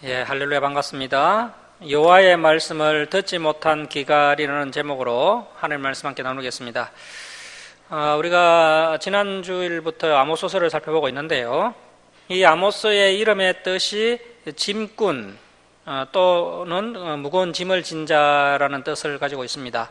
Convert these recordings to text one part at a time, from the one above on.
예, 할렐루야 반갑습니다. 여호와의 말씀을 듣지 못한 기갈이라는 제목으로 하나님 말씀 함께 나누겠습니다. 우리가 지난주일부터 아모스서를 살펴보고 있는데요. 이 아모스의 이름의 뜻이 짐꾼 또는 무거운 짐을 진 자라는 뜻을 가지고 있습니다.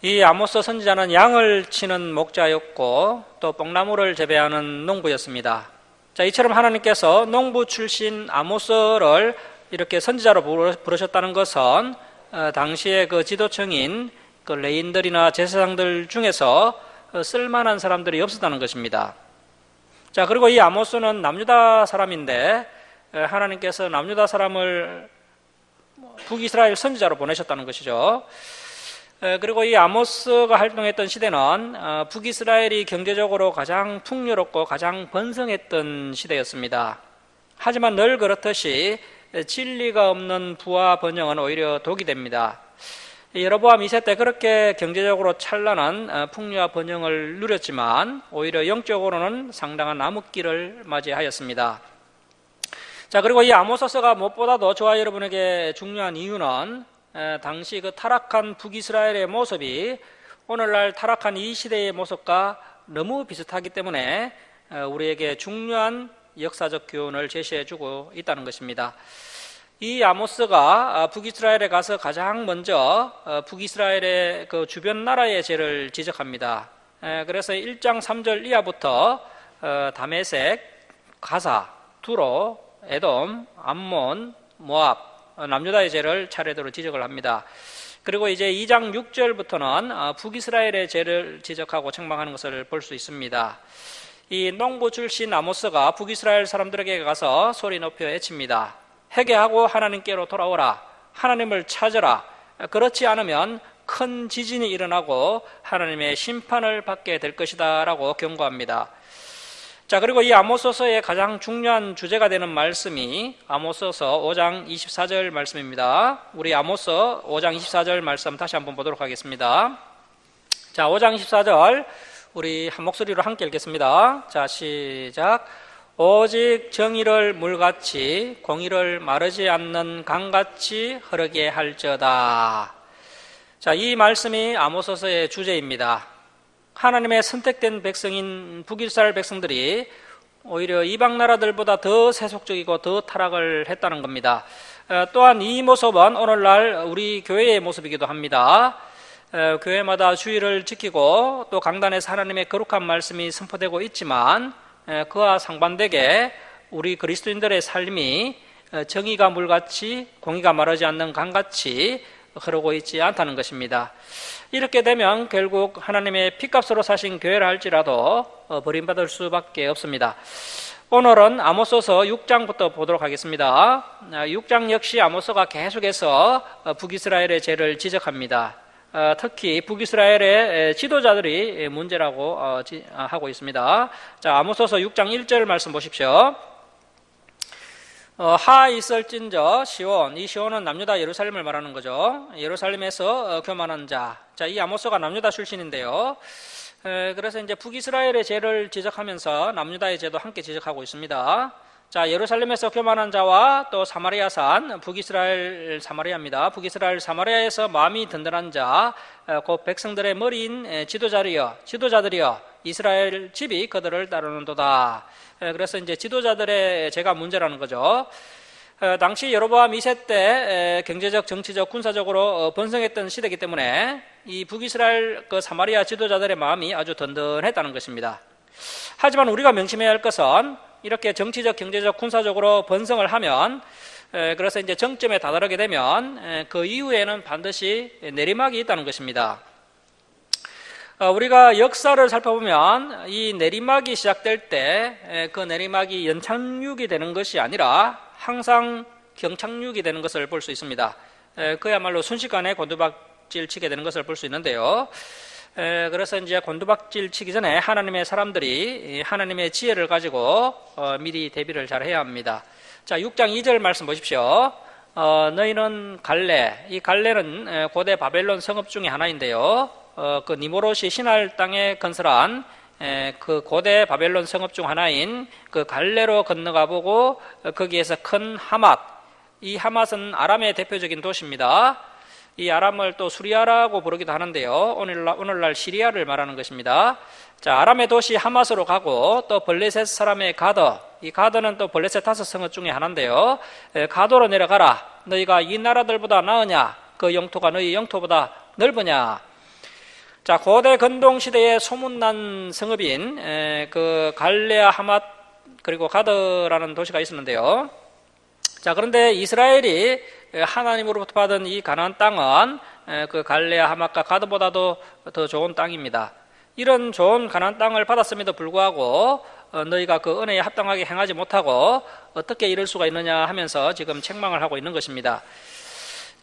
이 아모스 선지자는 양을 치는 목자였고 또 뽕나무를 재배하는 농부였습니다. 자, 이처럼 하나님께서 농부 출신 아모스를 이렇게 선지자로 부르셨다는 것은 당시의 그 지도층인 그 레인들이나 제사장들 중에서 쓸만한 사람들이 없었다는 것입니다. 자, 그리고 이 아모스는 남유다 사람인데 하나님께서 남유다 사람을 북이스라엘 선지자로 보내셨다는 것이죠. 그리고 이 아모스가 활동했던 시대는 북이스라엘이 경제적으로 가장 풍요롭고 가장 번성했던 시대였습니다. 하지만 늘 그렇듯이 진리가 없는 부와 번영은 오히려 독이 됩니다. 여로보암 2세 때 그렇게 경제적으로 찬란한 풍요와 번영을 누렸지만 오히려 영적으로는 상당한 암흑기를 맞이하였습니다. 자, 그리고 이 아모스서가 무엇보다도 저와 여러분에게 중요한 이유는 당시 그 타락한 북이스라엘의 모습이 오늘날 타락한 이 시대의 모습과 너무 비슷하기 때문에 우리에게 중요한 역사적 교훈을 제시해주고 있다는 것입니다. 이 아모스가 북이스라엘에 가서 가장 먼저 북이스라엘의 그 주변 나라의 죄를 지적합니다. 그래서 1장 3절 이하부터 다메섹, 가사, 두로, 에돔, 암몬, 모압, 남유다의 죄를 차례대로 지적을 합니다. 그리고 이제 2장 6절부터는 북이스라엘의 죄를 지적하고 책망하는 것을 볼 수 있습니다. 이 농부 출신 아모스가 북이스라엘 사람들에게 가서 소리 높여 외칩니다. 회개하고 하나님께로 돌아오라. 하나님을 찾으라. 그렇지 않으면 큰 지진이 일어나고 하나님의 심판을 받게 될 것이다 라고 경고합니다. 자, 그리고 이 아모스서의 가장 중요한 주제가 되는 말씀이 아모스서 5장 24절 말씀입니다. 우리 아모스 5장 24절 말씀 다시 한번 보도록 하겠습니다. 자, 5장 24절 우리 한 목소리로 함께 읽겠습니다. 자, 시작. 오직 정의를 물같이 공의를 마르지 않는 강같이 흐르게 할지어다. 자, 이 말씀이 아모스서의 주제입니다. 하나님의 선택된 백성인 북이스라엘 백성들이 오히려 이방 나라들보다 더 세속적이고 더 타락을 했다는 겁니다. 또한 이 모습은 오늘날 우리 교회의 모습이기도 합니다. 교회마다 주의를 지키고 또 강단에서 하나님의 거룩한 말씀이 선포되고 있지만 그와 상반되게 우리 그리스도인들의 삶이 정의가 물같이 공의가 마르지 않는 강같이 흐르고 있지 않다는 것입니다. 이렇게 되면 결국 하나님의 핏값으로 사신 교회라 할지라도 버림받을 수밖에 없습니다. 오늘은 아모스서 6장부터 보도록 하겠습니다. 6장 역시 아모스가 계속해서 북이스라엘의 죄를 지적합니다. 특히 북이스라엘의 지도자들이 문제라고 하고 있습니다. 자, 아모스서 6장 1절 말씀 보십시오. 하 있을진저 시온, 이 시온은 남유다 예루살렘을 말하는 거죠. 예루살렘에서 교만한 자. 자, 이 아모스가 남유다 출신인데요. 그래서 이제 북이스라엘의 죄를 지적하면서 남유다의 죄도 함께 지적하고 있습니다. 자, 예루살렘에서 교만한 자와 또 사마리아산, 북이스라엘 사마리아입니다. 북이스라엘 사마리아에서 마음이 든든한 자, 곧 백성들의 머리인 지도자들이여, 이스라엘 집이 그들을 따르는도다. 그래서 이제 지도자들의 죄가 문제라는 거죠. 당시 여로보암 2세 때 경제적, 정치적, 군사적으로 번성했던 시대이기 때문에 이 북이스라엘 그 사마리아 지도자들의 마음이 아주 든든했다는 것입니다. 하지만 우리가 명심해야 할 것은 이렇게 정치적, 경제적, 군사적으로 번성을 하면 그래서 이제 정점에 다다르게 되면 그 이후에는 반드시 내리막이 있다는 것입니다. 우리가 역사를 살펴보면 이 내리막이 시작될 때 그 내리막이 연착륙이 되는 것이 아니라 항상 경착륙이 되는 것을 볼 수 있습니다. 그야말로 순식간에 곤두박질 치게 되는 것을 볼 수 있는데요. 그래서 이제 곤두박질 치기 전에 하나님의 사람들이 하나님의 지혜를 가지고 미리 대비를 잘 해야 합니다. 자, 6장 2절 말씀 보십시오. 너희는 갈레, 이 갈레는 고대 바벨론 성읍 중에 하나인데요. 그 니모롯이 신할 땅에 건설한 그 고대 바벨론 성읍 중 하나인 그 갈레로 건너가 보고 거기에서 큰 하맛, 이 하맛은 아람의 대표적인 도시입니다. 이 아람을 또 수리아라고 부르기도 하는데요. 오늘날 시리아를 말하는 것입니다. 자, 아람의 도시 하맛으로 가고 또 블레셋 사람의 가더, 이 가더는 또 블레셋 5성읍 중에 하나인데요. 가도로 내려가라. 너희가 이 나라들보다 나으냐? 그 영토가 너희 영토보다 넓으냐? 자, 고대 근동 시대에 소문난 성읍인 그 갈레아 하맛 그리고 가더라는 도시가 있었는데요. 자, 그런데 이스라엘이 하나님으로부터 받은 이 가나안 땅은 그 갈레아 하맛과 가드보다도 더 좋은 땅입니다. 이런 좋은 가나안 땅을 받았음에도 불구하고 너희가 그 은혜에 합당하게 행하지 못하고 어떻게 이럴 수가 있느냐 하면서 지금 책망을 하고 있는 것입니다.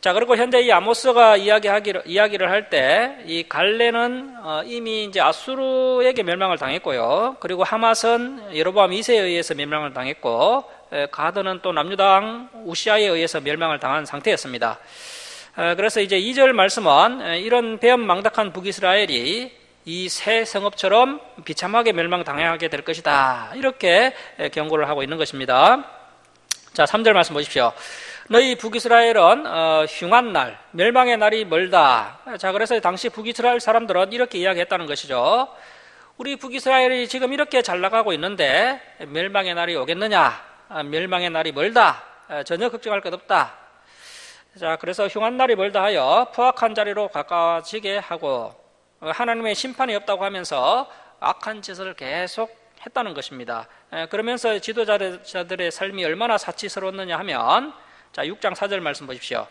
자, 그리고 현재 이 아모스가 이야기를 할 때 이 갈레는 이미 이제 아수르에게 멸망을 당했고요. 그리고 하맛은 여로보암 2세에 의해서 멸망을 당했고, 가드는 또 남유당 우시아에 의해서 멸망을 당한 상태였습니다. 그래서 이제 2절 말씀은 이런 배은망덕한 북이스라엘이 이 새 성읍처럼 비참하게 멸망당하게 될 것이다, 이렇게 경고를 하고 있는 것입니다. 자, 3절 말씀 보십시오. 너희 북이스라엘은 흉한 날, 멸망의 날이 멀다. 자, 그래서 당시 북이스라엘 사람들은 이렇게 이야기했다는 것이죠. 우리 북이스라엘이 지금 이렇게 잘 나가고 있는데 멸망의 날이 오겠느냐? 멸망의 날이 멀다. 전혀 걱정할 것 없다. 자, 그래서 흉한 날이 멀다 하여 포악한 자리로 가까워지게 하고 하나님의 심판이 없다고 하면서 악한 짓을 계속 했다는 것입니다. 그러면서 지도자들의 삶이 얼마나 사치스러웠느냐 하면, 자, 6장 4절 말씀 보십시오.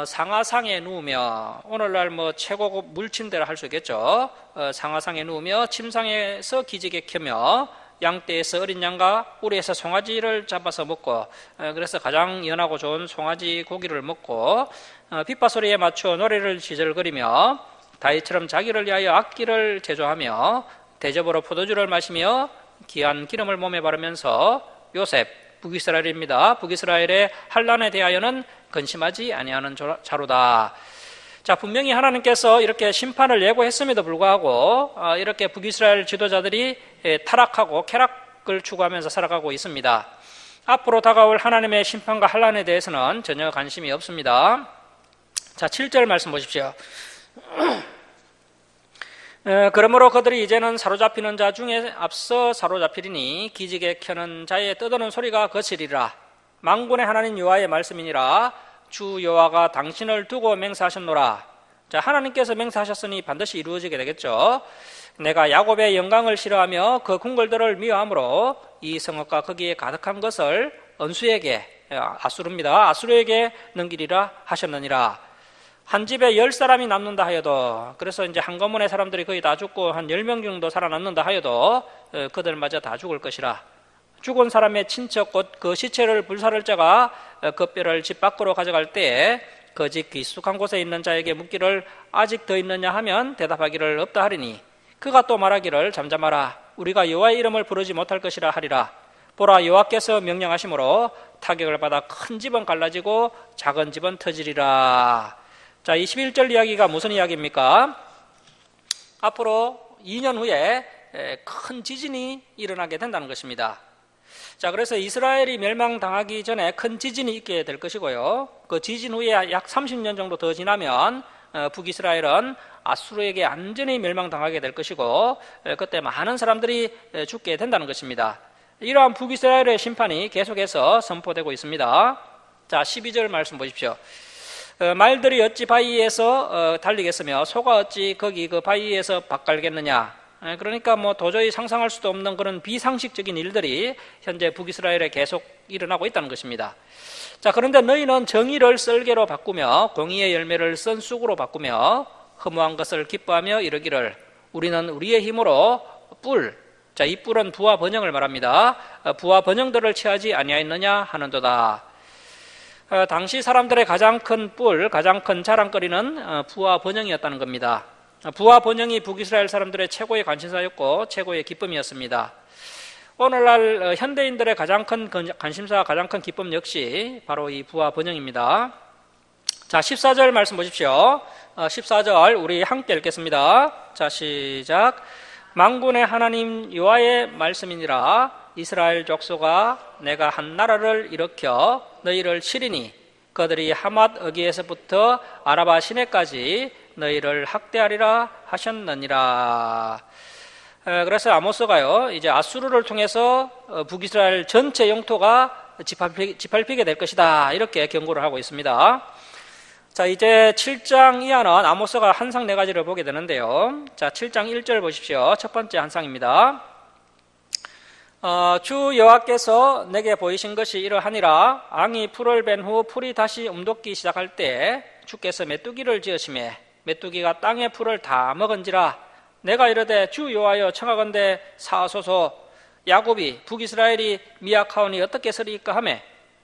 상하상에 누우며, 오늘날 뭐 최고급 물침대라 할 수 있겠죠. 상하상에 누우며 침상에서 기지개 켜며 양떼에서 어린 양과 우리에서 송아지를 잡아서 먹고, 그래서 가장 연하고 좋은 송아지 고기를 먹고 빗바 소리에 맞추어 노래를 지절거리며 다윗처럼 자기를 위하여 악기를 제조하며 대접으로 포도주를 마시며 귀한 기름을 몸에 바르면서, 요셉 북이스라엘입니다. 북이스라엘의 환난에 대하여는 근심하지 아니하는 자로다. 자, 분명히 하나님께서 이렇게 심판을 예고했음에도 불구하고 이렇게 북이스라엘 지도자들이 타락하고 쾌락을 추구하면서 살아가고 있습니다. 앞으로 다가올 하나님의 심판과 환난에 대해서는 전혀 관심이 없습니다. 자, 7절 말씀 보십시오. 그러므로 그들이 이제는 사로잡히는 자 중에 앞서 사로잡히리니 기지개 켜는 자의 떠드는 소리가 거치리라. 만군의 하나님 여호와의 말씀이니라. 주 여호와가 당신을 두고 맹세하셨노라. 자, 하나님께서 맹세하셨으니 반드시 이루어지게 되겠죠. 내가 야곱의 영광을 싫어하며 그 궁궐들을 미워하므로 이 성읍과 거기에 가득한 것을 언수에게, 아수르입니다, 아수르에게 넘기리라 하셨느니라. 한 집에 10사람이 남는다 하여도, 그래서 이제 한 거문의 사람들이 거의 다 죽고 한 10명 정도 살아남는다 하여도 그들마저 다 죽을 것이라. 죽은 사람의 친척 곧 그 시체를 불사를 자가 그 뼈를 집 밖으로 가져갈 때에 그 집 깊숙한 곳에 있는 자에게 묻기를 아직 더 있느냐 하면 대답하기를 없다 하리니, 그가 또 말하기를 잠잠하라. 우리가 여호와의 이름을 부르지 못할 것이라 하리라. 보라, 여호와께서 명령하심으로 타격을 받아 큰 집은 갈라지고 작은 집은 터지리라. 자, 21절 이야기가 무슨 이야기입니까? 앞으로 2년 후에 큰 지진이 일어나게 된다는 것입니다. 자, 그래서 이스라엘이 멸망당하기 전에 큰 지진이 있게 될 것이고요. 그 지진 후에 약 30년 정도 더 지나면 북이스라엘은 아수르에게 완전히 멸망당하게 될 것이고, 그때 많은 사람들이 죽게 된다는 것입니다. 이러한 북이스라엘의 심판이 계속해서 선포되고 있습니다. 자, 12절 말씀 보십시오. 말들이 어찌 바위에서 달리겠으며 소가 어찌 거기 그 바위에서 밭갈겠느냐. 그러니까 뭐 도저히 상상할 수도 없는 그런 비상식적인 일들이 현재 북이스라엘에 계속 일어나고 있다는 것입니다. 자, 그런데 너희는 정의를 썰개로 바꾸며 공의의 열매를 쓴 쑥으로 바꾸며 허무한 것을 기뻐하며 이르기를 우리는 우리의 힘으로 뿔, 자, 이 뿔은 부와 번영을 말합니다. 부와 번영들을 취하지 아니하였느냐 하는도다. 당시 사람들의 가장 큰 뿔, 가장 큰 자랑거리는 부와 번영이었다는 겁니다. 부와 번영이 북이스라엘 사람들의 최고의 관심사였고 최고의 기쁨이었습니다. 오늘날 현대인들의 가장 큰 관심사, 가장 큰 기쁨 역시 바로 이 부와 번영입니다. 자, 14절 말씀 보십시오. 14절 우리 함께 읽겠습니다. 자, 시작. 만군의 하나님 여호와의 말씀이니라. 이스라엘 족속아, 내가 한 나라를 일으켜 너희를 치리니 그들이 하맛 어기에서부터 아라바 시내까지 너희를 학대하리라 하셨느니라. 그래서 아모스가요, 이제 아수르를 통해서 북이스라엘 전체 영토가 짓밟히게 될 것이다, 이렇게 경고를 하고 있습니다. 자, 이제 7장 이하는 아모스가 한상 4가지를 보게 되는데요. 자, 7장 1절 보십시오. 첫 번째 한상입니다. 주 여호와께서 내게 보이신 것이 이러하니라. 앙이 풀을 벤 후 풀이 다시 움돋기 시작할 때 주께서 메뚜기를 지으시매 메뚜기가 땅의 풀을 다 먹은지라. 내가 이르되 주 여호와여 청하건대 사하소서. 야곱이 북이스라엘이 미약하오니 어떻게 서리이까 하매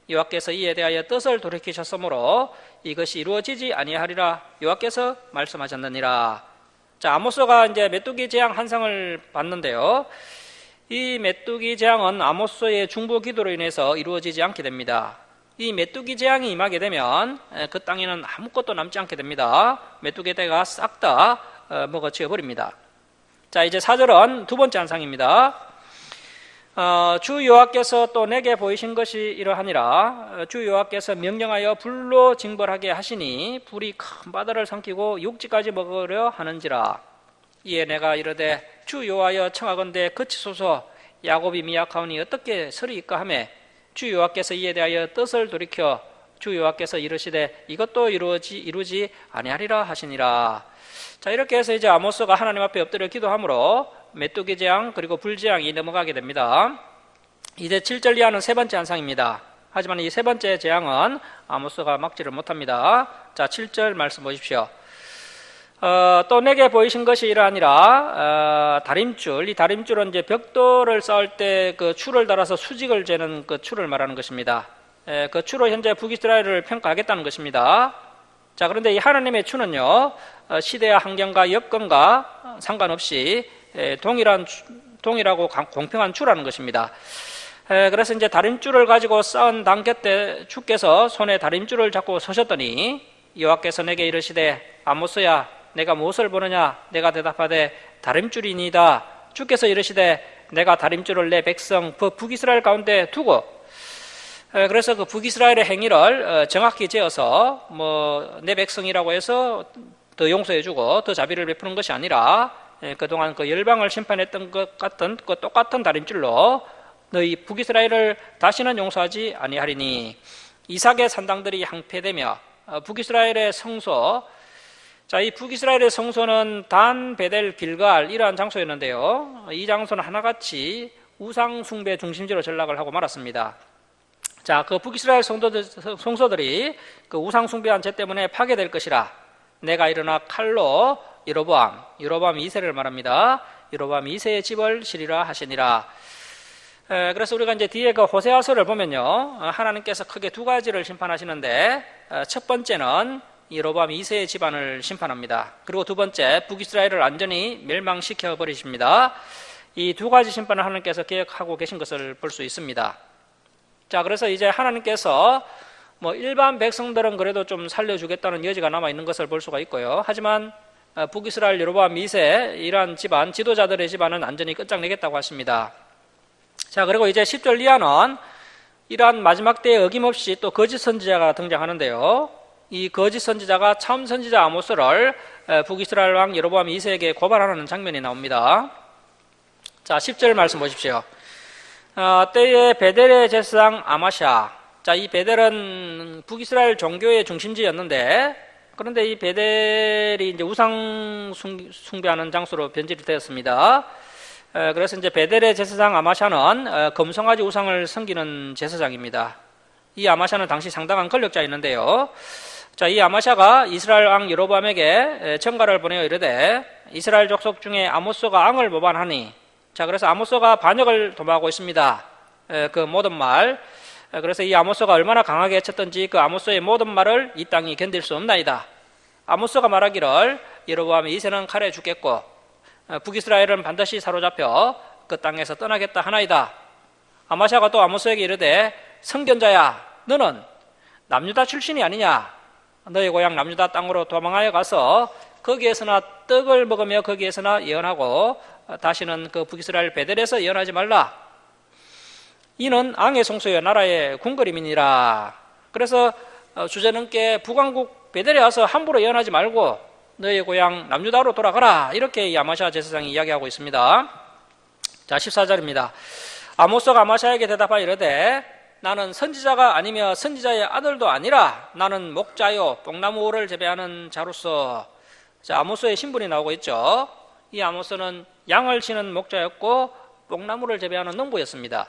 여호와께서 이에 대하여 뜻을 돌이키셨으므로 이것이 이루어지지 아니하리라 여호와께서 말씀하셨느니라. 자, 아모스가 이제 메뚜기 재앙 한상을 봤는데요. 이 메뚜기 재앙은 아모스의 중보 기도로 인해서 이루어지지 않게 됩니다. 이 메뚜기 재앙이 임하게 되면 그 땅에는 아무것도 남지 않게 됩니다. 메뚜기 떼가 싹 다 먹어치워 버립니다. 자, 이제 4절은 두 번째 한상입니다. 주 여호와께서 또 내게 보이신 것이 이러하니라. 주 여호와께서 명령하여 불로 징벌하게 하시니 불이 큰 바다를 삼키고 육지까지 먹으려 하는지라. 이에 내가 이르되 주 여호와여 청하건대 그치소서. 야곱이 미약하오니 어떻게 서리이까 하매 주 여호와께서 이에 대하여 뜻을 돌이켜 주 여호와께서 이르시되 이것도 이루지 아니하리라 하시니라. 자, 이렇게 해서 이제 아모스가 하나님 앞에 엎드려 기도함으로 메뚜기 재앙 그리고 불재앙이 넘어가게 됩니다. 이제 7절 이하는 세 번째 한상입니다. 하지만 이 세 번째 재앙은 아모스가 막지를 못합니다. 자, 7절 말씀 보십시오. 또 내게 보이신 것이 이러하니라. 다림줄, 이 다림줄은 이제 벽돌을 쌓을 때 그 줄을 달아서 수직을 재는 그 줄을 말하는 것입니다. 그 줄로 현재 북이스라엘을 평가하겠다는 것입니다. 자, 그런데 이 하나님의 추는요, 시대와 환경과 여건과 상관없이 동일하고 공평한 추라는 것입니다. 그래서 이제 다림줄을 가지고 쌓은 단계 때 주께서 손에 다림줄을 잡고 서셨더니 여호와께서 내게 이르시되 아모스야, 내가 무엇을 보느냐? 내가 대답하되 다림줄이니이다. 주께서 이르시되 내가 다림줄을 내 백성 북이스라엘 가운데 두고. 그래서 그 북이스라엘의 행위를 정확히 재어서 내 백성이라고 해서 더 용서해주고 더 자비를 베푸는 것이 아니라 그동안 그 열방을 심판했던 것 같은 그 똑같은 다림줄로 너희 북이스라엘을 다시는 용서하지 아니하리니. 이삭의 산당들이 항폐되며 북이스라엘의 성소. 자, 이 북이스라엘의 성소는 단, 베델, 길갈 이러한 장소였는데요. 이 장소는 하나같이 우상 숭배 중심지로 전락을 하고 말았습니다. 자, 그 북이스라엘 성소들이 그 우상 숭배한 죄 때문에 파괴될 것이라. 내가 일어나 칼로 여로보암 2세를 말합니다. 여로보암 2세의 집을 치리라 하시니라. 그래서 우리가 이제 뒤에 그 호세아서를 보면요, 하나님께서 크게 두 가지를 심판하시는데 첫 번째는 여로보암 2세의 집안을 심판합니다. 그리고 두 번째, 북이스라엘을 완전히 멸망시켜 버리십니다. 이 두 가지 심판을 하나님께서 계획하고 계신 것을 볼 수 있습니다. 자, 그래서 이제 하나님께서 일반 백성들은 그래도 좀 살려주겠다는 여지가 남아있는 것을 볼 수가 있고요. 하지만 북이스라엘 여로보암 2세 이러한 집안, 지도자들의 집안은 완전히 끝장내겠다고 하십니다. 자, 그리고 이제 10절 이하는 이러한 마지막 때에 어김없이 또 거짓 선지자가 등장하는데요. 이 거짓 선지자가 참 선지자 아모스를 북이스라엘 왕 여로보암 2세에게 고발하는 장면이 나옵니다. 자, 10절 말씀 보십시오. 때에 베델의 제사장 아마샤. 자, 이 베델은 북이스라엘 종교의 중심지였는데, 그런데 이 베델이 이제 우상 숭배하는 장소로 변질이 되었습니다. 그래서 이제 베델의 제사장 아마샤는 금송아지 우상을 섬기는 제사장입니다. 이 아마샤는 당시 상당한 권력자였는데요. 자, 이 아마샤가 이스라엘 왕 여로보암에게 전가를 보내어 이르되 이스라엘 족속 중에 아모스가 앙을 모반하니. 자, 그래서 아모스가 반역을 도모하고 있습니다. 그 모든 말. 그래서 이 아모스가 얼마나 강하게 해쳤던지 그 아모스의 모든 말을 이 땅이 견딜 수 없나이다. 아모스가 말하기를 여로보암 2세는 칼에 죽겠고 북이스라엘은 반드시 사로잡혀 그 땅에서 떠나겠다 하나이다. 아마샤가 또 아모스에게 이르되 선견자야, 너는 남유다 출신이 아니냐? 너의 고향 남유다 땅으로 도망하여 가서 거기에서나 떡을 먹으며 거기에서나 예언하고 다시는 그 북이스라엘 베델에서 예언하지 말라. 이는 앙의 송소여 나라의 궁궐임이니라. 그래서 주제넘게 북왕국 베델에 와서 함부로 예언하지 말고 너의 고향 남유다로 돌아가라. 이렇게 이 아마샤 제사장이 이야기하고 있습니다. 자, 14절입니다. 아모스가 아마샤에게 대답하여 이르되 나는 선지자가 아니며 선지자의 아들도 아니라 나는 목자요 뽕나무를 재배하는 자로서. 자, 아모스의 신분이 나오고 있죠. 이 아모스는 양을 치는 목자였고 뽕나무를 재배하는 농부였습니다.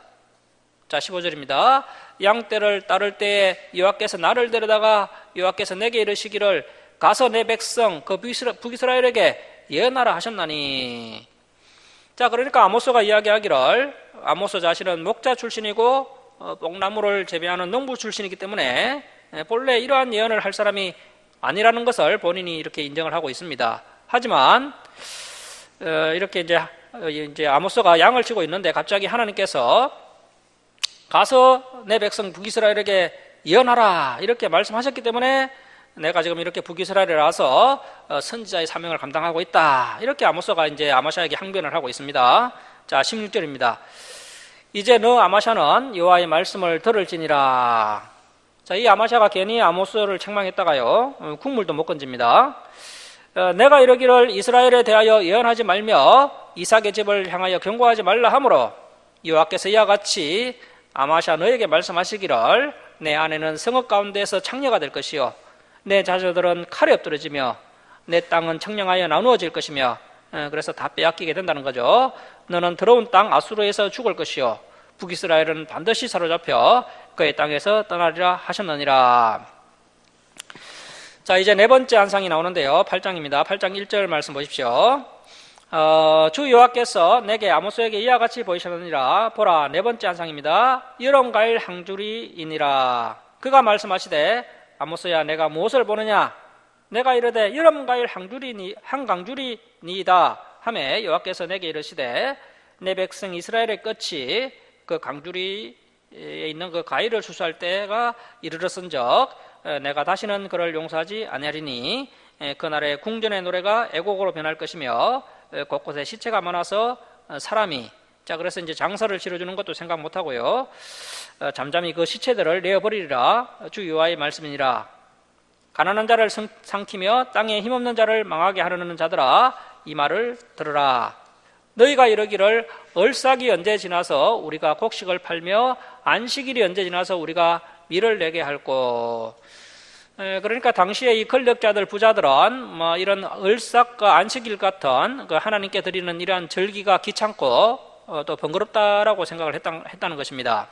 자, 15절입니다. 양떼를 따를 때에 여호와께서 나를 데려다가 여호와께서 내게 이르시기를 가서 내 백성 그 북이스라엘에게 예언하라 하셨나니. 자, 그러니까 아모스가 이야기하기를 아모스 자신은 목자 출신이고 뽕나무를 재배하는 농부 출신이기 때문에 본래 이러한 예언을 할 사람이 아니라는 것을 본인이 이렇게 인정을 하고 있습니다. 하지만 이렇게 이제 아모스가 양을 치고 있는데 갑자기 하나님께서 가서 내 백성 북이스라엘에게 예언하라 이렇게 말씀하셨기 때문에 내가 지금 이렇게 북이스라엘에 와서 선지자의 사명을 감당하고 있다. 이렇게 아모스가 이제 아마샤에게 항변을 하고 있습니다. 자, 16절입니다. 이제 너 아마샤는 여호와의 말씀을 들을지니라. 자, 이 아마샤가 괜히 아모스를 책망했다가요 국물도 못 건집니다. 내가 이러기를 이스라엘에 대하여 예언하지 말며 이삭의 집을 향하여 경고하지 말라 하므로 여호와께서 이와 같이 아마샤 너에게 말씀하시기를 내 아내는 성읍 가운데에서 창녀가 될 것이요 내 자녀들은 칼에 엎드러지며 내 땅은 청량하여 나누어질 것이며. 그래서 다 빼앗기게 된다는 거죠. 너는 더러운 땅 아수르에서 죽을 것이요 북이스라엘은 반드시 사로잡혀 그의 땅에서 떠나리라 하셨느니라. 자, 이제 네 번째 한상이 나오는데요. 8장입니다. 8장 1절 말씀 보십시오. 주 여호와께서 내게 아모스에게 이와 같이 보이셨느니라. 보라, 네 번째 한상입니다. 여름가일 항주리이니라. 그가 말씀하시되 아모스야 내가 무엇을 보느냐. 내가 이르되 여름가일 한강주리니이다 하매 여호와께서 내게 이르시되 내 백성 이스라엘의 끝이 그 강주리에 있는 그 가일을 추수할 때가 이르렀은적 내가 다시는 그를 용서하지 아니하리니 그날의 궁전의 노래가 애곡으로 변할 것이며 곳곳에 시체가 많아서 사람이. 자, 그래서 이제 장사를 치러주는 것도 생각 못하고요 잠잠히 그 시체들을 내어버리리라. 주 여호와의 말씀이니라. 가난한 자를 삼키며 땅에 힘없는 자를 망하게 하려는 자들아 이 말을 들으라. 너희가 이러기를 얼삭이 언제 지나서 우리가 곡식을 팔며 안식일이 언제 지나서 우리가 밀을 내게 할꼬. 그러니까 당시에 이 권력자들 부자들은 뭐 이런 얼삭과 안식일 같은 그 하나님께 드리는 이러한 절기가 귀찮고 또 번거롭다라고 생각을 했다는 것입니다.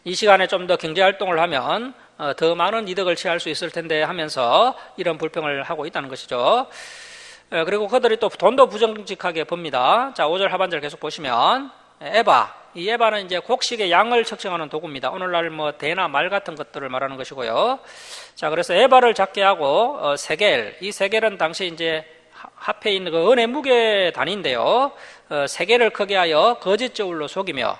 이 시간에 좀 더 경제활동을 하면 더 많은 이득을 취할 수 있을 텐데 하면서 이런 불평을 하고 있다는 것이죠. 그리고 그들이 또 돈도 부정직하게 봅니다. 자, 5절 하반절 계속 보시면 에바, 이 에바는 이제 곡식의 양을 측정하는 도구입니다. 오늘날 뭐 대나 말 같은 것들을 말하는 것이고요. 자, 그래서 에바를 작게 하고 세겔, 이 세겔은 당시 이제 합해 있는 그 은의 무게 단위인데요. 세겔을 크게 하여 거짓 저울로 속이며.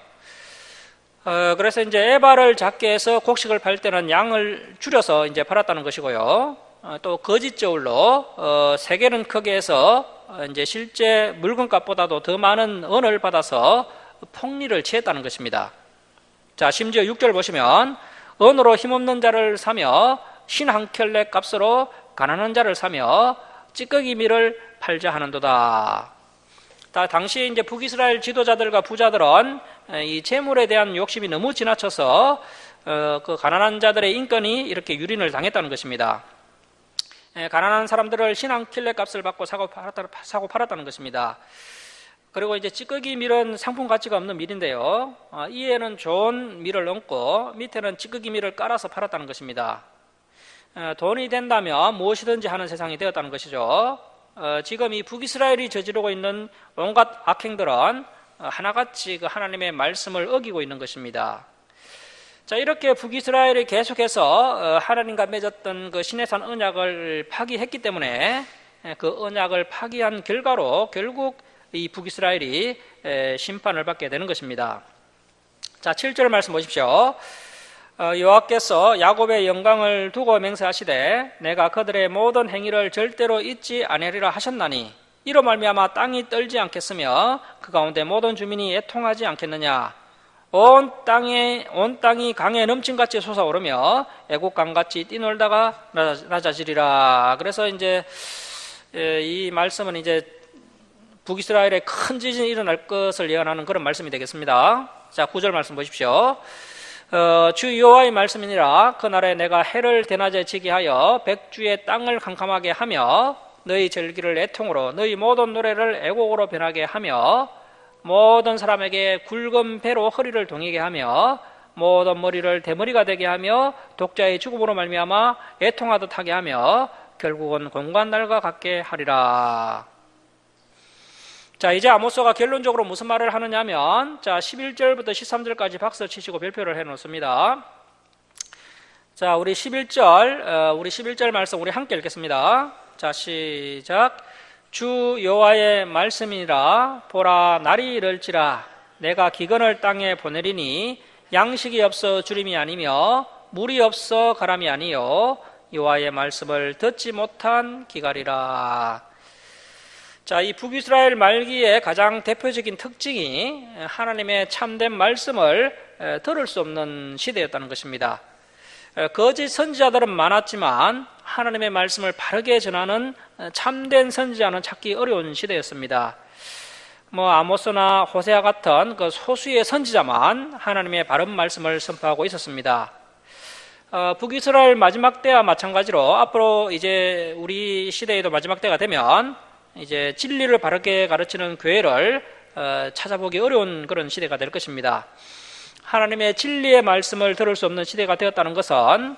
그래서 이제 에바를 작게 해서 곡식을 팔 때는 양을 줄여서 이제 팔았다는 것이고요. 또 거짓 저울로 세겔은 크게 해서 이제 실제 물건값보다도 더 많은 은을 받아서 폭리를 취했다는 것입니다. 자, 심지어 6절 보시면 은으로 힘없는 자를 사며 신 한 켤레 값으로 가난한 자를 사며 찌꺼기 밀을 팔자 하는도다. 당시에 이제 북이스라엘 지도자들과 부자들은 이 재물에 대한 욕심이 너무 지나쳐서 그 가난한 자들의 인권이 이렇게 유린을 당했다는 것입니다. 가난한 사람들을 신 한 킬레 값을 받고 사고 팔았다는 것입니다. 그리고 이제 찌꺼기 밀은 상품 가치가 없는 밀인데요. 이에는 좋은 밀을 얹고 밑에는 찌꺼기 밀을 깔아서 팔았다는 것입니다. 돈이 된다면 무엇이든지 하는 세상이 되었다는 것이죠. 지금 이 북이스라엘이 저지르고 있는 온갖 악행들은 하나같이 그 하나님의 말씀을 어기고 있는 것입니다. 자, 이렇게 북이스라엘이 계속해서 하나님과 맺었던 그 시내산 언약을 파기했기 때문에 그 언약을 파기한 결과로 결국 이 북이스라엘이 심판을 받게 되는 것입니다. 자, 7절 말씀 보십시오. 여호와께서 야곱의 영광을 두고 맹세하시되 내가 그들의 모든 행위를 절대로 잊지 아니하리라 하셨나니. 이로 말미암아 땅이 떨지 않겠으며 그 가운데 모든 주민이 애통하지 않겠느냐. 온 땅이 강에 넘친같이 솟아오르며 애국강같이 뛰놀다가 낮아지리라. 그래서 이제 이 말씀은 이제 북이스라엘에 큰 지진이 일어날 것을 예언하는 그런 말씀이 되겠습니다. 자, 9절 말씀 보십시오. 주 여호와의 말씀이니라. 그날에 내가 해를 대낮에 지게 하여 백주의 땅을 캄캄하게 하며 너희 절기를 애통으로 너희 모든 노래를 애곡으로 변하게 하며 모든 사람에게 굵은 배로 허리를 동이게 하며 모든 머리를 대머리가 되게 하며 독자의 죽음으로 말미암아 애통하듯 하게 하며 결국은 공관날과 같게 하리라. 자, 이제 아모스가 결론적으로 무슨 말을 하느냐면, 자, 11절부터 13절까지 박수를 치시고 별표를 해 놓습니다. 자, 우리 11절 말씀 우리 함께 읽겠습니다. 자, 시작. 주 여호와의 말씀이니라. 보라, 날이 이를지라. 내가 기근을 땅에 보내리니 양식이 없어 주림이 아니며 물이 없어 가람이 아니요 여호와의 말씀을 듣지 못한 기갈이라. 자, 이 북이스라엘 말기의 가장 대표적인 특징이 하나님의 참된 말씀을 들을 수 없는 시대였다는 것입니다. 거짓 선지자들은 많았지만 하나님의 말씀을 바르게 전하는 참된 선지자는 찾기 어려운 시대였습니다. 아모스나 호세아 같은 그 소수의 선지자만 하나님의 바른 말씀을 선포하고 있었습니다. 북이스라엘 마지막 때와 마찬가지로 앞으로 이제 우리 시대에도 마지막 때가 되면 이제 진리를 바르게 가르치는 교회를 찾아보기 어려운 그런 시대가 될 것입니다. 하나님의 진리의 말씀을 들을 수 없는 시대가 되었다는 것은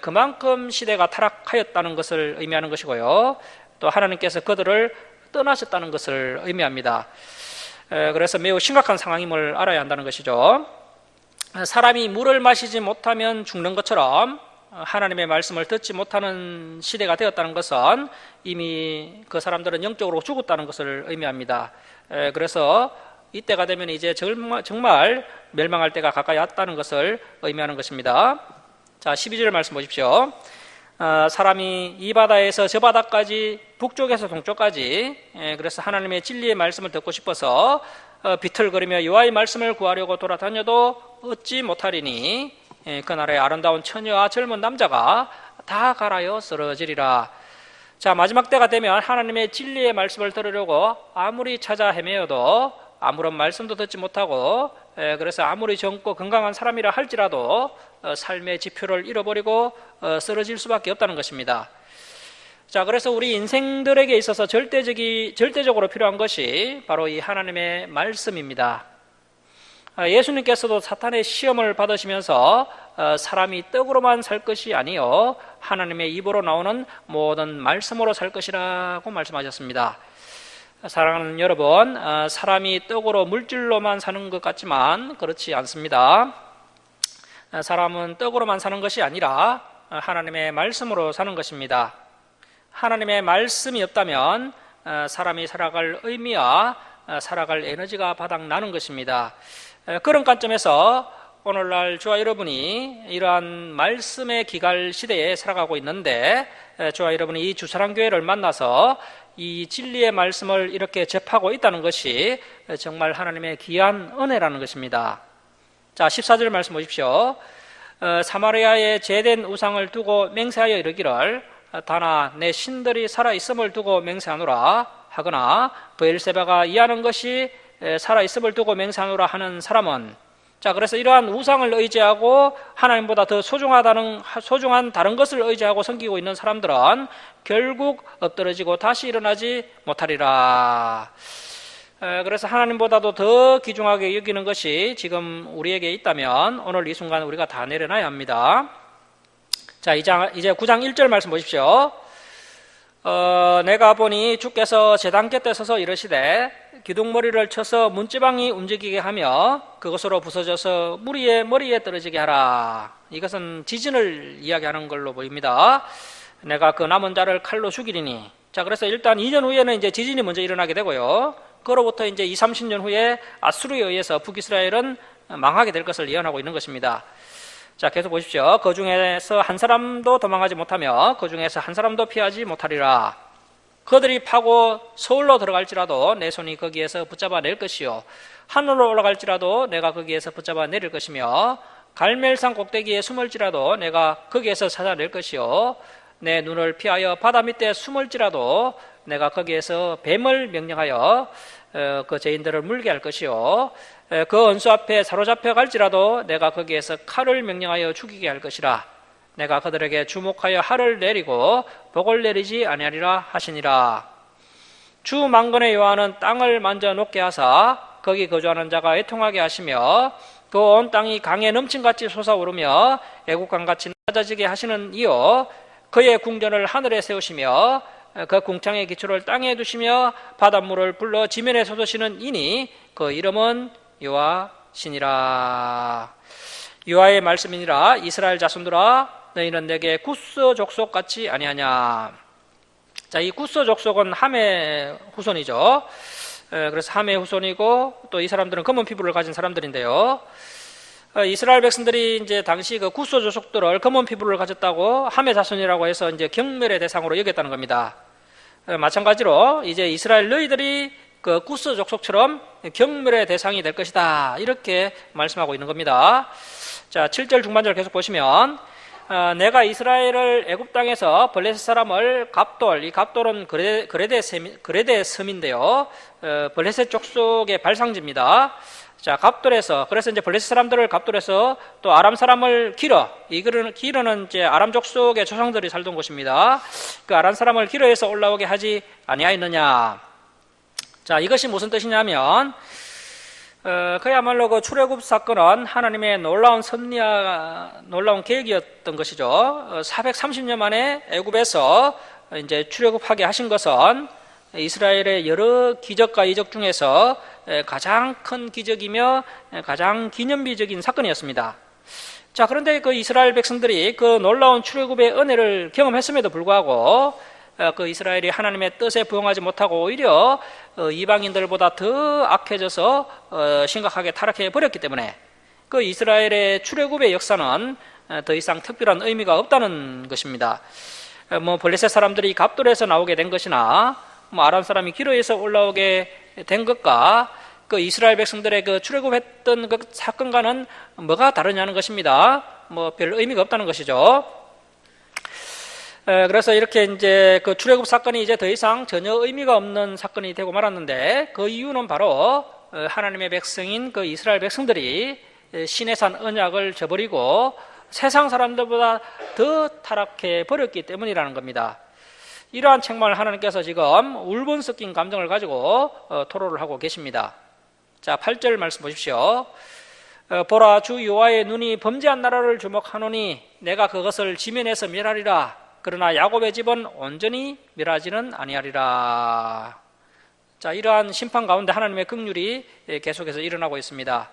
그만큼 시대가 타락하였다는 것을 의미하는 것이고요. 또 하나님께서 그들을 떠나셨다는 것을 의미합니다. 그래서 매우 심각한 상황임을 알아야 한다는 것이죠. 사람이 물을 마시지 못하면 죽는 것처럼 하나님의 말씀을 듣지 못하는 시대가 되었다는 것은 이미 그 사람들은 영적으로 죽었다는 것을 의미합니다. 그래서 이때가 되면 이제 정말 멸망할 때가 가까이 왔다는 것을 의미하는 것입니다. 자, 12절 말씀 보십시오. 사람이 이 바다에서 저 바다까지 북쪽에서 동쪽까지 그래서 하나님의 진리의 말씀을 듣고 싶어서 비틀거리며 여호와의 말씀을 구하려고 돌아다녀도 얻지 못하리니 그날에 아름다운 처녀와 젊은 남자가 다 갈아여 쓰러지리라. 자, 마지막 때가 되면 하나님의 진리의 말씀을 들으려고 아무리 찾아 헤매어도 아무런 말씀도 듣지 못하고 그래서 아무리 젊고 건강한 사람이라 할지라도 삶의 지표를 잃어버리고 쓰러질 수밖에 없다는 것입니다. 자, 그래서 우리 인생들에게 있어서 절대적으로 필요한 것이 바로 이 하나님의 말씀입니다. 예수님께서도 사탄의 시험을 받으시면서 사람이 떡으로만 살 것이 아니요 하나님의 입으로 나오는 모든 말씀으로 살 것이라고 말씀하셨습니다. 사랑하는 여러분, 사람이 떡으로 물질로만 사는 것 같지만 그렇지 않습니다. 사람은 떡으로만 사는 것이 아니라 하나님의 말씀으로 사는 것입니다. 하나님의 말씀이 없다면 사람이 살아갈 의미와 살아갈 에너지가 바닥나는 것입니다. 그런 관점에서 오늘날 저와 여러분이 이러한 말씀의 기갈 시대에 살아가고 있는데 저와 여러분이 이 주사랑교회를 만나서 이 진리의 말씀을 이렇게 접하고 있다는 것이 정말 하나님의 귀한 은혜라는 것입니다. 자, 14절 말씀 보십시오. 사마리아에 제된 우상을 두고 맹세하여 이르기를 다나 내 신들이 살아있음을 두고 맹세하노라 하거나 브엘세바가 이하는 것이 살아있음을 두고 맹세하노라 하는 사람은, 자, 그래서 이러한 우상을 의지하고 하나님보다 더 소중한 다른 것을 의지하고 섬기고 있는 사람들은 결국 엎드러지고 다시 일어나지 못하리라. 그래서 하나님보다도 더 귀중하게 여기는 것이 지금 우리에게 있다면 오늘 이 순간 우리가 다 내려놔야 합니다. 자, 이제 9장 1절 말씀 보십시오. 내가 보니 주께서 제단 곁에 서서 이르시되 기둥머리를 쳐서 문지방이 움직이게 하며 그것으로 부서져서 무리의 머리에 떨어지게 하라. 이것은 지진을 이야기하는 걸로 보입니다. 내가 그 남은 자를 칼로 죽이리니. 자, 그래서 일단 2년 후에는 이제 지진이 먼저 일어나게 되고요. 그로부터 이제 30년 후에 아수르에 의해서 북이스라엘은 망하게 될 것을 예언하고 있는 것입니다. 자, 계속 보십시오. 그 중에서 한 사람도 도망하지 못하며 그 중에서 한 사람도 피하지 못하리라. 그들이 파고 서울로 들어갈지라도 내 손이 거기에서 붙잡아 낼 것이요 하늘로 올라갈지라도 내가 거기에서 붙잡아 내릴 것이며 갈멜산 꼭대기에 숨을지라도 내가 거기에서 찾아낼 것이요 내 눈을 피하여 바다 밑에 숨을지라도 내가 거기에서 뱀을 명령하여 그 죄인들을 물게 할 것이요 그 원수 앞에 사로잡혀 갈지라도 내가 거기에서 칼을 명령하여 죽이게 할 것이라 내가 그들에게 주목하여 할을 내리고 복을 내리지 아니하리라 하시니라. 주 만군의 여호와는 땅을 만져 녹게 하사 거기 거주하는 자가 애통하게 하시며 그 온 땅이 강에 넘침같이 솟아오르며 애국강같이 낮아지게 하시는 이요 그의 궁전을 하늘에 세우시며 그 궁창의 기초를 땅에 두시며 바닷물을 불러 지면에 쏟으시는 이니 그 이름은 여호와시니라. 여호와의 말씀이니라. 이스라엘 자손들아 너희는 내게 구스 족속 같지 아니하냐. 자, 이 구스 족속은 함의 후손이죠. 그래서 함의 후손이고 또 이 사람들은 검은 피부를 가진 사람들인데요. 이스라엘 백성들이 이제 당시 그 구스 족속들을 검은 피부를 가졌다고 함의 자손이라고 해서 이제 경멸의 대상으로 여겼다는 겁니다. 마찬가지로 이제 이스라엘 너희들이 그 구스 족속처럼 경멸의 대상이 될 것이다. 이렇게 말씀하고 있는 겁니다. 자, 7절 중반절 계속 보시면 내가 이스라엘을 애굽 땅에서 블레셋 사람을 갑돌, 이 갑돌은 그레데 섬인데요. 블레셋 족속의 발상지입니다. 자, 갑돌에서 그래서 이제 블레셋 사람들을 갑돌에서 또 아람 사람을 기르는 이제 아람 족속의 조상들이 살던 곳입니다. 그 아람 사람을 기르에서 올라오게 하지 아니하였느냐. 자, 이것이 무슨 뜻이냐면 그야말로 그 출애굽 사건은 하나님의 놀라운 섭리와 놀라운 계획이었던 것이죠. 430년 만에 애굽에서 이제 출애굽하게 하신 것은 이스라엘의 여러 기적과 이적 중에서 가장 큰 기적이며 가장 기념비적인 사건이었습니다. 자, 그런데 그 이스라엘 백성들이 그 놀라운 출애굽의 은혜를 경험했음에도 불구하고 그 이스라엘이 하나님의 뜻에 부응하지 못하고 오히려 이방인들보다 더 악해져서 심각하게 타락해 버렸기 때문에 그 이스라엘의 출애굽의 역사는 더 이상 특별한 의미가 없다는 것입니다. 뭐 블레셋 사람들이 갑돌에서 나오게 된 것이나 뭐 아람 사람이 기로에서 올라오게 된 것과 그 이스라엘 백성들의 그 출애굽했던 그 사건과는 뭐가 다르냐는 것입니다. 뭐 별 의미가 없다는 것이죠. 그래서 이렇게 이제 그 출애굽 사건이 이제 더 이상 전혀 의미가 없는 사건이 되고 말았는데 그 이유는 바로 하나님의 백성인 그 이스라엘 백성들이 신의 산 언약을 저버리고 세상 사람들보다 더 타락해 버렸기 때문이라는 겁니다. 이러한 책망을 하나님께서 지금 울분 섞인 감정을 가지고 토로를 하고 계십니다. 자, 8절 말씀 보십시오. 보라, 주 여호와의 눈이 범죄한 나라를 주목하노니 내가 그것을 지면에서 멸하리라. 그러나 야곱의 집은 온전히 멸하지는 아니하리라. 자, 이러한 심판 가운데 하나님의 긍휼이 계속해서 일어나고 있습니다.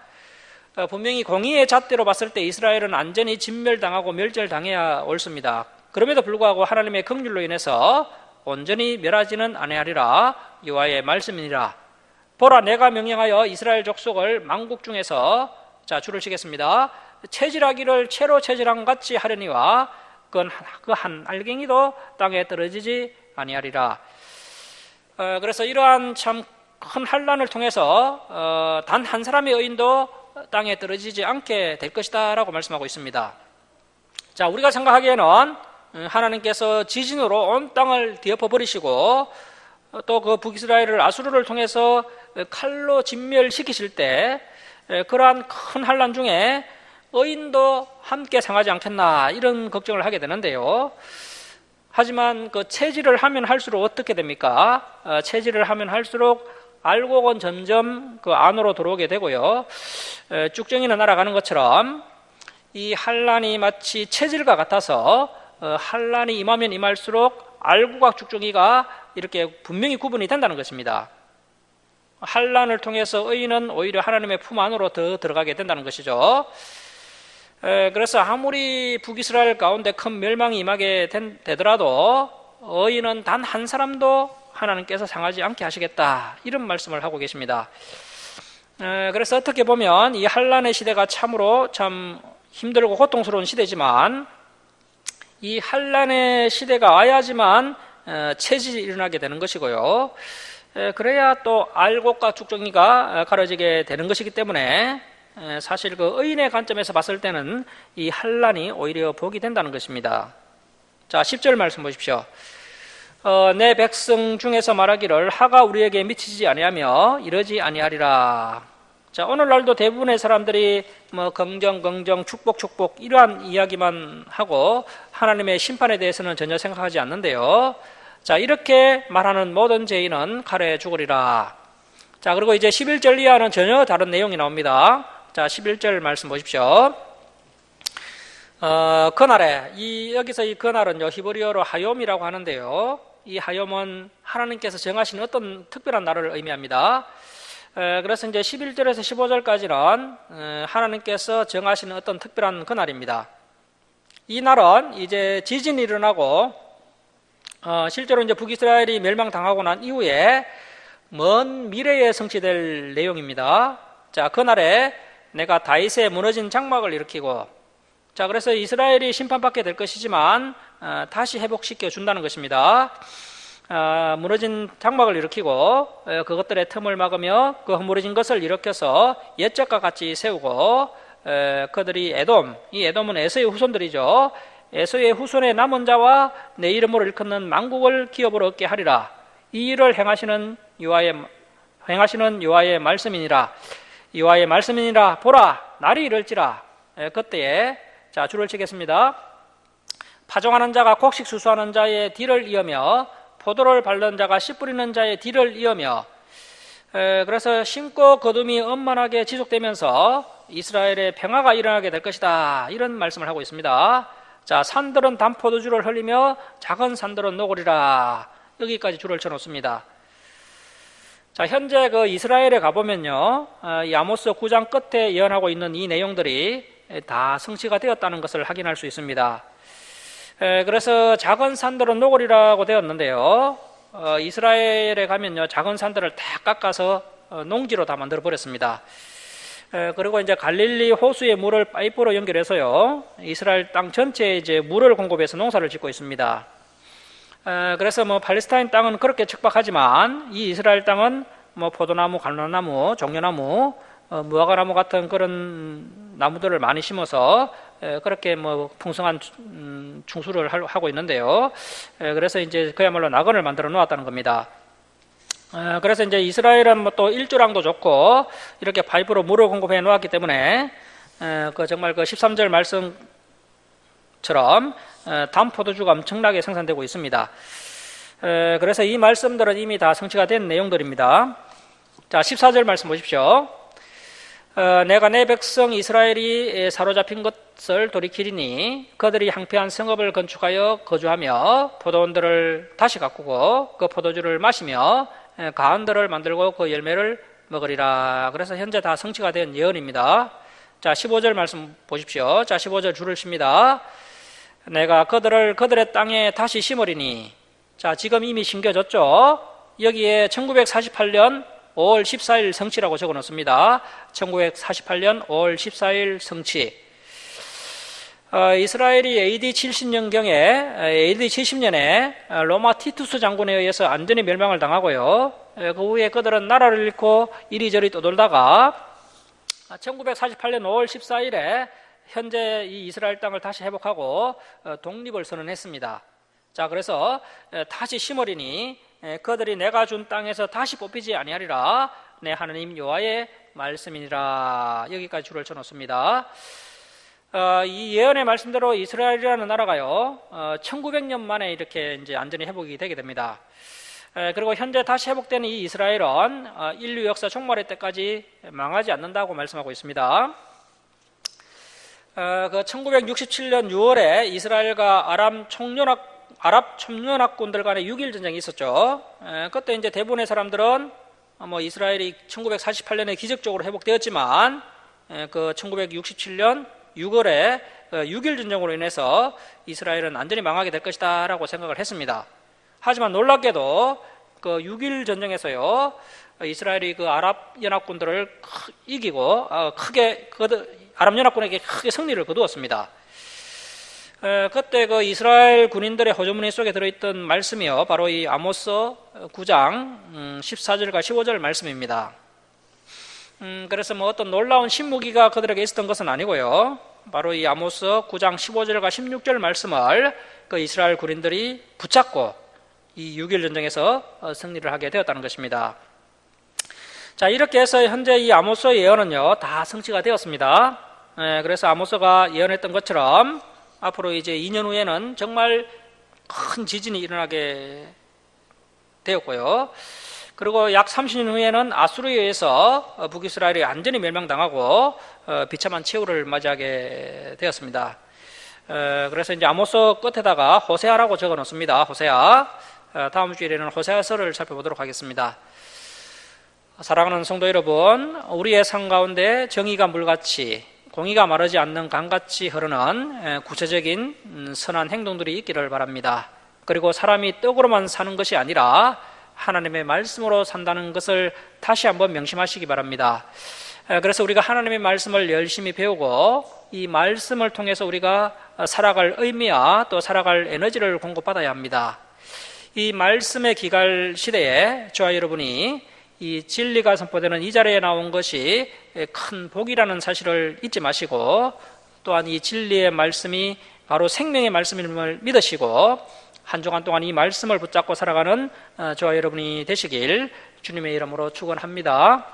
분명히 공의의 잣대로 봤을 때 이스라엘은 완전히 진멸당하고 멸절당해야 옳습니다. 그럼에도 불구하고 하나님의 긍휼로 인해서 온전히 멸하지는 아니하리라. 여호와의 말씀이니라. 보라, 내가 명령하여 이스라엘 족속을 만국 중에서, 자, 줄을 치겠습니다. 채질하기를 채로 채질한 같이 하려니와 그 한 알갱이도 땅에 떨어지지 아니하리라. 그래서 이러한 참 큰 환난을 통해서 단 한 사람의 의인도 땅에 떨어지지 않게 될 것이다 라고 말씀하고 있습니다. 자, 우리가 생각하기에는 하나님께서 지진으로 온 땅을 뒤엎어 버리시고 또 그 북이스라엘을 아수르를 통해서 칼로 진멸시키실 때 그러한 큰 환난 중에 의인도 함께 상하지 않겠나 이런 걱정을 하게 되는데요. 하지만 그 체질을 하면 할수록 어떻게 됩니까? 체질을 하면 할수록 알곡은 점점 그 안으로 들어오게 되고요. 쭉정이는 날아가는 것처럼 이 환난이 마치 체질과 같아서 환난이 임하면 임할수록 알곡과 쭉정이가 이렇게 분명히 구분이 된다는 것입니다. 환난을 통해서 의인은 오히려 하나님의 품 안으로 더 들어가게 된다는 것이죠. 그래서 아무리 북이스라엘 가운데 큰 멸망이 임하게 되더라도 의인은 단 한 사람도 하나님께서 상하지 않게 하시겠다 이런 말씀을 하고 계십니다. 그래서 어떻게 보면 이 환난의 시대가 참으로 참 힘들고 고통스러운 시대지만 이 환난의 시대가 와야지만 체질이 일어나게 되는 것이고요. 그래야 또 알곡과 쭉정이가 가려지게 되는 것이기 때문에 사실 그 의인의 관점에서 봤을 때는 이 환난이 오히려 복이 된다는 것입니다. 자, 10절 말씀 보십시오. 내 백성 중에서 말하기를 하가 우리에게 미치지 아니하며 이러지 아니하리라. 자, 오늘날도 대부분의 사람들이 뭐 긍정 축복 이러한 이야기만 하고 하나님의 심판에 대해서는 전혀 생각하지 않는데요. 자, 이렇게 말하는 모든 죄인은 칼에 죽으리라. 자, 그리고 이제 11절 이하는 전혀 다른 내용이 나옵니다. 자, 11절 말씀 보십시오. 그날에, 여기서 이 그날은요, 히브리어로 하욤이라고 하는데요. 이 하욤은 하나님께서 정하신 어떤 특별한 날을 의미합니다. 그래서 이제 11절에서 15절까지는 하나님께서 정하시는 어떤 특별한 그날입니다. 이 날은 이제 지진이 일어나고, 실제로 이제 북이스라엘이 멸망당하고 난 이후에 먼 미래에 성취될 내용입니다. 자, 그날에 내가 다윗의 무너진 장막을 일으키고, 자, 그래서 이스라엘이 심판받게 될 것이지만 다시 회복시켜 준다는 것입니다. 무너진 장막을 일으키고 그것들의 틈을 막으며 그 허물어진 것을 일으켜서 옛적과 같이 세우고, 그들이 이 에돔은 에서의 후손들이죠. 에서의 후손의 남은 자와 내 이름으로 일컫는 만국을 기업으로 얻게 하리라. 이 일을 행하시는 여호와의 말씀이니라. 여호와의 말씀이니라. 보라, 날이 이를지라. 그때에, 자, 줄을 치겠습니다. 파종하는 자가 곡식 수수하는 자의 뒤를 이으며 포도를 밟는 자가 씨 뿌리는 자의 뒤를 이으며, 그래서 심고 거둠이 엄만하게 지속되면서 이스라엘의 평화가 일어나게 될 것이다, 이런 말씀을 하고 있습니다. 자, 산들은 단포도주를 흘리며 작은 산들은 녹으리라. 여기까지 줄을 쳐놓습니다. 자, 현재 그 이스라엘에 가보면요, 이 아모스 9장 끝에 예언하고 있는 이 내용들이 다 성취가 되었다는 것을 확인할 수 있습니다. 그래서 작은 산들은 녹으리라고 되었는데요, 이스라엘에 가면요, 작은 산들을 다 깎아서 농지로 다 만들어 버렸습니다. 그리고 이제 갈릴리 호수의 물을 파이프로 연결해서요, 이스라엘 땅 전체에 이제 물을 공급해서 농사를 짓고 있습니다. 그래서 뭐 팔레스타인 땅은 그렇게 척박하지만 이 이스라엘 땅은 뭐 포도나무, 감람나무, 종려나무, 무화과나무 같은 그런 나무들을 많이 심어서 그렇게 뭐 풍성한 충수를 하고 있는데요. 그래서 이제 그야말로 낙원을 만들어 놓았다는 겁니다. 그래서 이제 이스라엘은 뭐 또 일조량도 좋고 이렇게 파이프로 물을 공급해 놓았기 때문에 정말 그 13절 말씀처럼 단포도주가 엄청나게 생산되고 있습니다. 그래서 이 말씀들은 이미 다 성취가 된 내용들입니다. 자, 14절 말씀 보십시오. 내가 내 백성 이스라엘이 사로잡힌 것을 돌이키리니 그들이 황폐한 성읍을 건축하여 거주하며 포도원들을 다시 가꾸고 그 포도주를 마시며 가은들을 만들고 그 열매를 먹으리라. 그래서 현재 다 성취가 된 예언입니다. 자, 15절 말씀 보십시오. 자, 15절 줄을 칩니다. 내가 그들의 땅에 다시 심으리니, 자, 지금 이미 심겨졌죠. 여기에 1948년 5월 14일 성취라고 적어놓습니다. 1948년 5월 14일 성취. 이스라엘이 AD 70년에 로마 티투스 장군에 의해서 완전히 멸망을 당하고요. 그 후에 그들은 나라를 잃고 이리저리 떠돌다가 1948년 5월 14일에 현재 이 이스라엘 땅을 다시 회복하고 독립을 선언했습니다. 자, 그래서 다시 심으리니 그들이 내가 준 땅에서 다시 뽑히지 아니하리라. 내 하나님 여호와의 말씀이니라. 여기까지 줄을 쳐놓습니다. 이 예언의 말씀대로 이스라엘이라는 나라가요, 1900년 만에 이렇게 이제 완전히 회복이 되게 됩니다. 그리고 현재 다시 회복된 이 이스라엘은 인류 역사 종말의 때까지 망하지 않는다고 말씀하고 있습니다. 그 1967년 6월에 이스라엘과 아랍 촌연합군들 간의 6.1 전쟁이 있었죠. 그때 이제 대부분의 사람들은 뭐 이스라엘이 1948년에 기적적으로 회복되었지만 그 1967년 6월에 6.1 전쟁으로 인해서 이스라엘은 완전히 망하게 될 것이다 라고 생각을 했습니다. 하지만 놀랍게도 그 6.1 전쟁에서요, 이스라엘이 그 아랍 연합군들을 이기고 아랍 연합군에게 크게 승리를 거두었습니다. 그때 그 이스라엘 군인들의 호주머니 속에 들어있던 말씀이요, 바로 이 아모스 9장 14절과 15절 말씀입니다. 그래서 뭐 어떤 놀라운 신무기가 그들에게 있었던 것은 아니고요, 바로 이 아모스 9장 15절과 16절 말씀을 그 이스라엘 군인들이 붙잡고 이 6.1 전쟁에서 승리를 하게 되었다는 것입니다. 자, 이렇게 해서 현재 이 아모스의 예언은요 다 성취가 되었습니다. 그래서 아모스가 예언했던 것처럼 앞으로 이제 2년 후에는 정말 큰 지진이 일어나게 되었고요. 그리고 약 30년 후에는 아수르에 의해서 북이스라엘이 완전히 멸망당하고 비참한 최후를 맞이하게 되었습니다. 그래서 이제 아모스 끝에다가 호세아라고 적어 놓습니다. 호세아. 다음 주일에는 호세아서를 살펴보도록 하겠습니다. 사랑하는 성도 여러분, 우리의 삶 가운데 정의가 물같이, 공의가 마르지 않는 강같이 흐르는 구체적인 선한 행동들이 있기를 바랍니다. 그리고 사람이 떡으로만 사는 것이 아니라 하나님의 말씀으로 산다는 것을 다시 한번 명심하시기 바랍니다. 그래서 우리가 하나님의 말씀을 열심히 배우고 이 말씀을 통해서 우리가 살아갈 의미와 또 살아갈 에너지를 공급받아야 합니다. 이 말씀의 기갈 시대에 저와 여러분이 이 진리가 선포되는 이 자리에 나온 것이 큰 복이라는 사실을 잊지 마시고, 또한 이 진리의 말씀이 바로 생명의 말씀임을 믿으시고 한 주간 동안 이 말씀을 붙잡고 살아가는 저와 여러분이 되시길 주님의 이름으로 축원합니다.